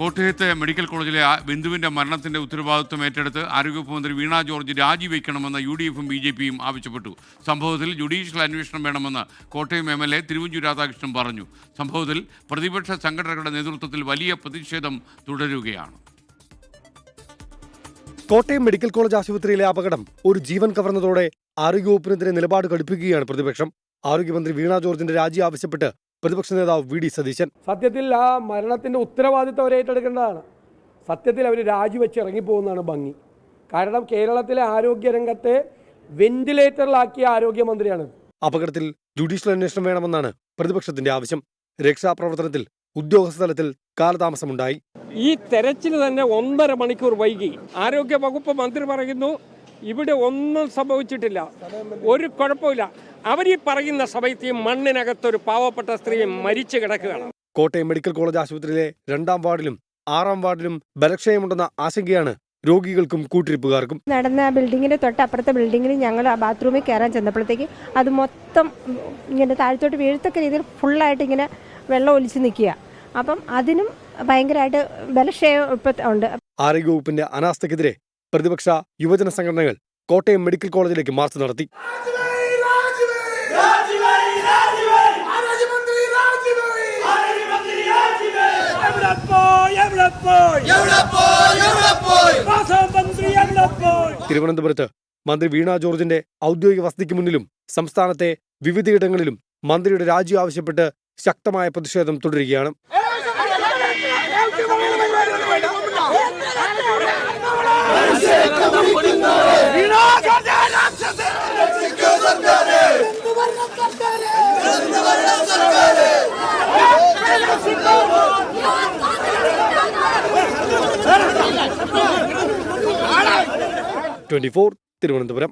കോട്ടയത്തെ മെഡിക്കൽ കോളേജിലെ ബിന്ദുവിന്റെ മരണത്തിന്റെ ഉത്തരവാദിത്വം ഏറ്റെടുത്ത് ആരോഗ്യവകുപ്പ് മന്ത്രി വീണ ജോർജ് രാജിവെക്കണമെന്ന് UDFും BJPയും ആവശ്യപ്പെട്ടു. സംഭവത്തിൽ ജുഡീഷ്യൽ അന്വേഷണം വേണമെന്ന് കോട്ടയം MLA തിരുവഞ്ചൂർ രാധാകൃഷ്ണൻ പറഞ്ഞു. സംഭവത്തിൽ പ്രതിപക്ഷ സംഘടനകളുടെ നേതൃത്വത്തിൽ വലിയ പ്രതിഷേധം തുടരുകയാണ്. കോട്ടയം മെഡിക്കൽ കോളേജ് ആശുപത്രിയിലെ അപകടം ഒരു ജീവൻ കവർന്നതോടെ ആരോഗ്യവകുപ്പിനെതിരെ നിലപാട് കടുപ്പിക്കുകയാണ് പ്രതിപക്ഷം. ആരോഗ്യമന്ത്രി വീണ ജോർജിന്റെ രാജി ആവശ്യപ്പെട്ട് പ്രതിപക്ഷ നേതാവ് VD സതീശൻ. സത്യത്തിൽ ആ മരണത്തിന്റെ ഉത്തരവാദിത്വം അവർ ഏറ്റെടുക്കേണ്ടതാണ്. സത്യത്തിൽ അവർ രാജിവെച്ച് ഇറങ്ങിപ്പോകുന്നതാണ് ഭംഗി. കാരണം കേരളത്തിലെ ആരോഗ്യരംഗത്തെ വെന്റിലേറ്ററിലാക്കിയ ആരോഗ്യമന്ത്രിയാണ്. അപകടത്തിൽ ജുഡീഷ്യൽ അന്വേഷണം വേണമെന്നാണ് പ്രതിപക്ഷത്തിന്റെ ആവശ്യം. രക്ഷാപ്രവർത്തനത്തിൽ ഉദ്യോഗസ്ഥ തലത്തിൽ കാലതാമസമുണ്ടായി. ഈ തെരച്ചിൽ തന്നെ 1.5 മണിക്കൂർ വൈകി. ആരോഗ്യ വകുപ്പ് മന്ത്രി പറയുന്നു ഇവിടെ ഒന്നും സംഭവിച്ചിട്ടില്ല, ഒരു കുഴപ്പമില്ല. അവരീ പറയുന്ന സമയത്ത് ഈ മണ്ണിനകത്തൊരു പാവപ്പെട്ട സ്ത്രീ മരിച്ചു കിടക്കുകയാണ്. കോട്ടയം മെഡിക്കൽ കോളേജ് ആശുപത്രിയിലെ 2ാം വാർഡിലും 6ാം വാർഡിലും ബലക്ഷയമുണ്ടെന്ന ആശങ്കയാണ് രോഗികൾക്കും കൂട്ടിരിപ്പുകാർക്കും. നടന്ന ബിൽഡിങ്ങിന്റെ തൊട്ടപ്പുറത്തെ ബിൽഡിങ്ങിൽ ഞങ്ങൾ ബാത്റൂമിൽ കയറാൻ ചെന്നപ്പോഴത്തേക്ക് അത് മൊത്തം ഇങ്ങനെ താഴത്തോട്ട് വീഴത്തക്ക രീതിയിൽ ഫുള്ളായിട്ട് ഇങ്ങനെ വെള്ളം ഒലിച്ച് നിൽക്കുക. അപ്പം അതിനും ഭയങ്കരമായിട്ട് ബലക്ഷയം ഇപ്പം ഉണ്ട്. ആരോഗ്യവകുപ്പിന്റെ അനാസ്ഥയ്ക്കെതിരെ പ്രതിപക്ഷ യുവജന സംഘടനകൾ കോട്ടയം മെഡിക്കൽ കോളേജിലേക്ക് മാർച്ച് നടത്തി. തിരുവനന്തപുരത്ത് മന്ത്രി വീണ ജോർജിന്റെ ഔദ്യോഗിക വസതിക്ക് മുന്നിലും സംസ്ഥാനത്തെ വിവിധയിടങ്ങളിലും മന്ത്രിയുടെ രാജി ആവശ്യപ്പെട്ട് ശക്തമായ പ്രതിഷേധം തുടരുകയാണ്. ് 24 തിരുവനന്തപുരം.